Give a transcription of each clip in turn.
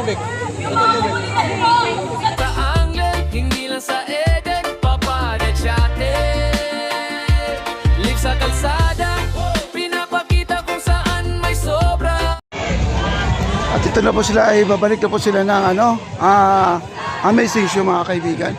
tubig. Ito tubig. Sa Anglen, hindi lang sa Eden, papadetsate. Live sa kalsada, pinapakita kung saan may sobra. At ito na po sila ay babalik na po sila ng amazing show mga kaibigan.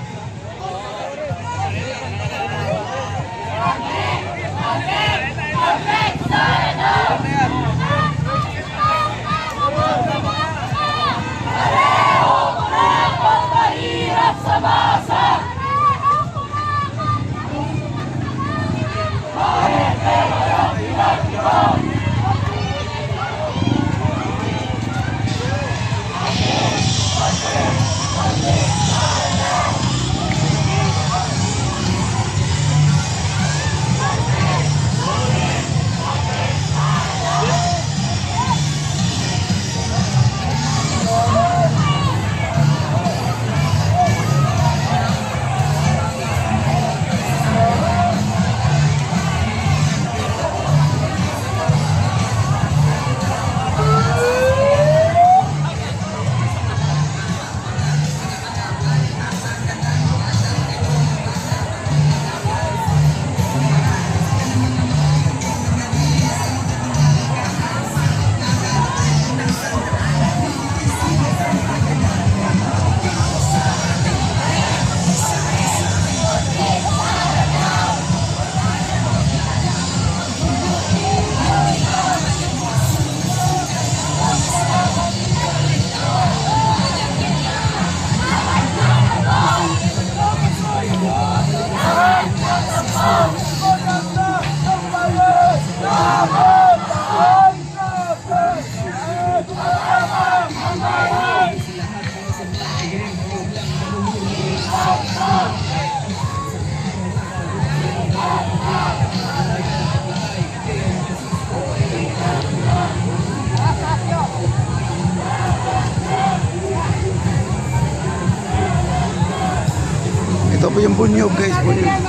Ito po yung bunyog guys, bunyog.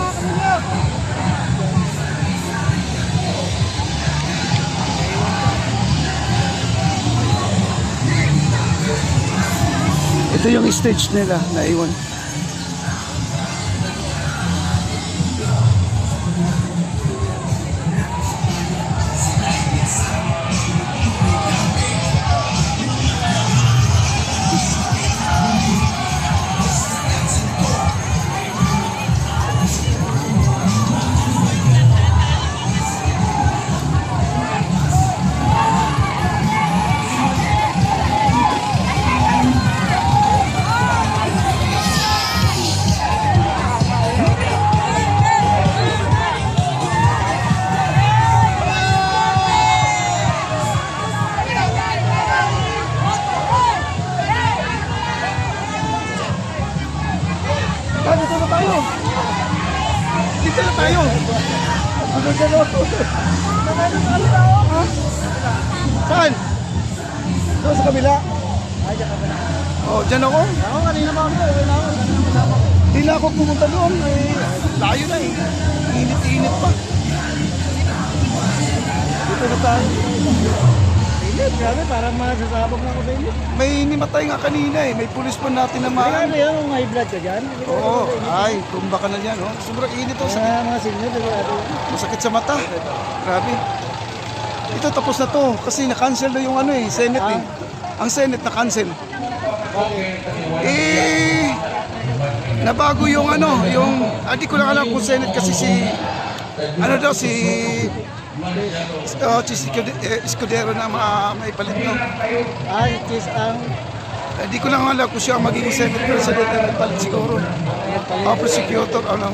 Ito yung stage nila na iwan. Dito na tayo. Dito na tayo. Saan? Doon sa kabila. Oh, dyan ako. Ako kanina pa ako. Hindi na ako pumunta doon. Layo na eh. Init-init pa. Dito na tayo. Init, grabe. Parang masasabog na ako sa init. May nimatay nga kanina eh. May pulis pa natin na mga... Ano yan? Kung high blood ka dyan? Oo. Ay, tumba ka na dyan. Oh. Sobrang init oh. Sakit. Mga signal. Masakit sa mata. Grabe. Ito tapos na to. Kasi na-cancel na yung ano eh. Senate eh. Ang Senate na-cancel. Eh... Nabago yung ano. Yung... Di ko lang alam kung Senate kasi si... Ano daw si... si Escudero na may palit no. Chis ang... Hindi ko lang alam kung siya ang magiging Senate President na may palit siguro. Prosecutor, ano.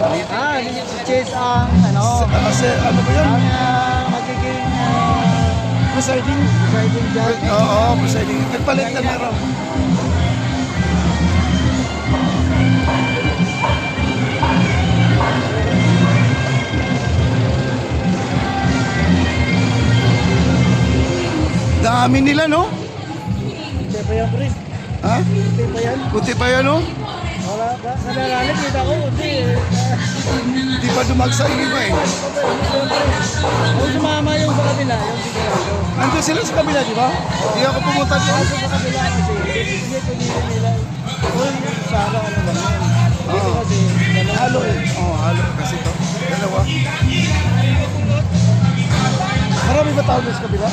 Chis ang... Ano? Ano ba yun? Ang magiging... Presiding judge. Oo, presiding. Nagpalit na meron. Dami nila, no? Hindi pa yan, Chris. Ha? Hindi pa yan. Puti pa yan, no? Wala ba? Sa lalalim, kita ko. Hindi. Hindi pa baka dumagsa yung iba eh. Kung sumama yung sa kabila, yung sigurado. Nandun sila sa kabila, di ba? Hindi ako pumunta doon. Kaso sa kabila kasi, hindi pinili nila. Kung sana ano ba yun. Dito kasi, dalawa. Halo eh. Oo, halo kasi to. Dalawa. Marami ba tao doon sa kabila?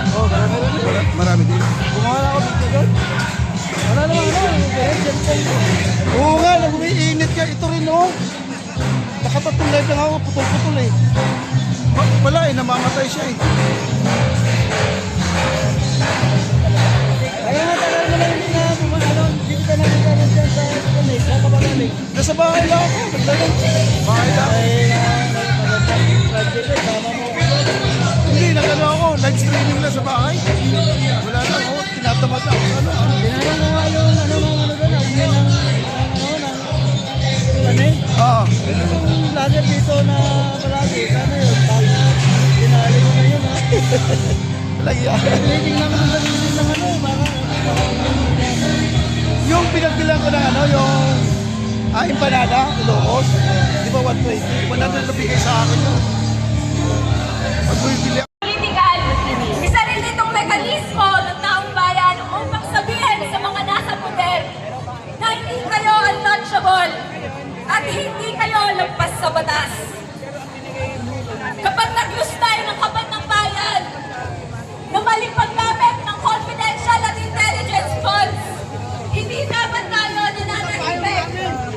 Oo, marami rin. Marami din. Bumala ako dito doon. Wala naman ano, Oo nga, nag-umiinit ka. Ito rin oh. Nakatatong live lang ako, putol-putol eh. Wala eh, namamatay siya eh. Kaya nga tagal mo lang hindi na bumalo. Dito ka na nagkaroon dyan sa kanil. Saan ka ba galing? Nasa bahay lang ako. Naglalang. Bahay lang. Ay, magandang project eh. Tama mo. Hindi, nagano ako. Live streaming lang sa bahay. Wala lang ako. Tinatamad ako. Ano? Dinarang mo nga yung ano doon. Admin ng kanil. Oo. Yung vlogger dito na palagi. Sana yun. Tapos, dinali mo na yun ha. Lagi Trading lang sa sarili ng ano. Yung pinagbilang ko ng ano, yung empanada, Ilocos. Di ba 120? 100 na bigay sa akin yun. Pag bumibili ako. Political. Isa rin itong mekanismo ng taong bayan upang sabihin sa mga nasa poder na hindi kayo untouchable at hindi kayo lampas sa batas. Kapag naglustay ng kapat ng bayan na maling paggamit ng confidential at intelligence funds, hindi dapat tayo nananahimik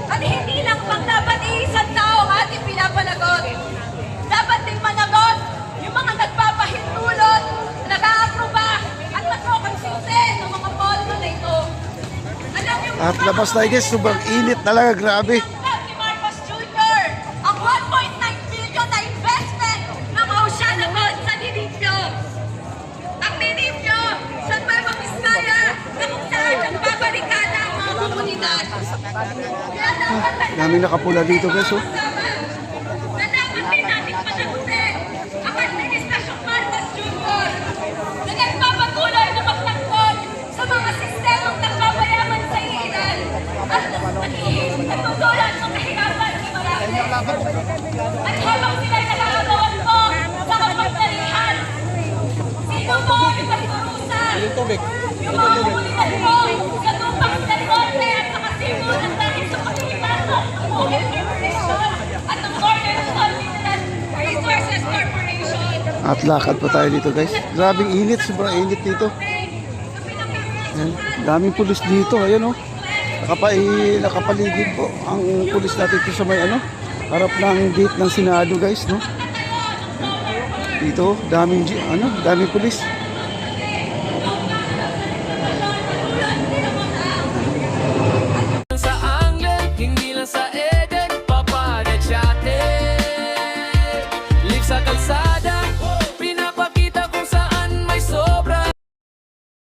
at hindi lang pang dapat iisang tao ang ating pinapanagot. Dapat ding managot yung mga nagpapahintulot, nag-aaproba at nagkokonsinte ng mga polvo na ito. Alam niyo At labas tayo guys, sobrang init talaga, grabe. ni Marcos Jr. ang 1.9 billion na investment ng Oceana Gold sa Didipio. Ang Didipio sa Nueva Vizcaya na kung saan nagbabarikada ang mga komunidad. Kaya dapat Daming nakapula dito guys, oh. na dapat din natin panagutin ang Administrasyong Marcos Jr. na nagpapatuloy na magtanggol sa mga sistemang nagpapayaman sa ilan at nagtutulad ng kahirapan ni marami. At habang sila'y nag-aagawan po sa kapangyarihan, sino po ang ipasinurusa? Yung mga komunidad po sa tupang del Norte at sa kasimulan dahil sa pagkikipasok ng Organization at ng Northern Luzon Mineral Resources Corporation. At lakad pa tayo dito guys. Grabing init, sobrang init dito. Ayan, daming pulis dito, ayan oh. Nakapaligid po ang pulis natin dito sa may ano, harap ng gate ng Senado guys, no. Dito, daming pulis. Sa Anglen, hindi lang sa Eden, paparesyate. Live sa kalsada.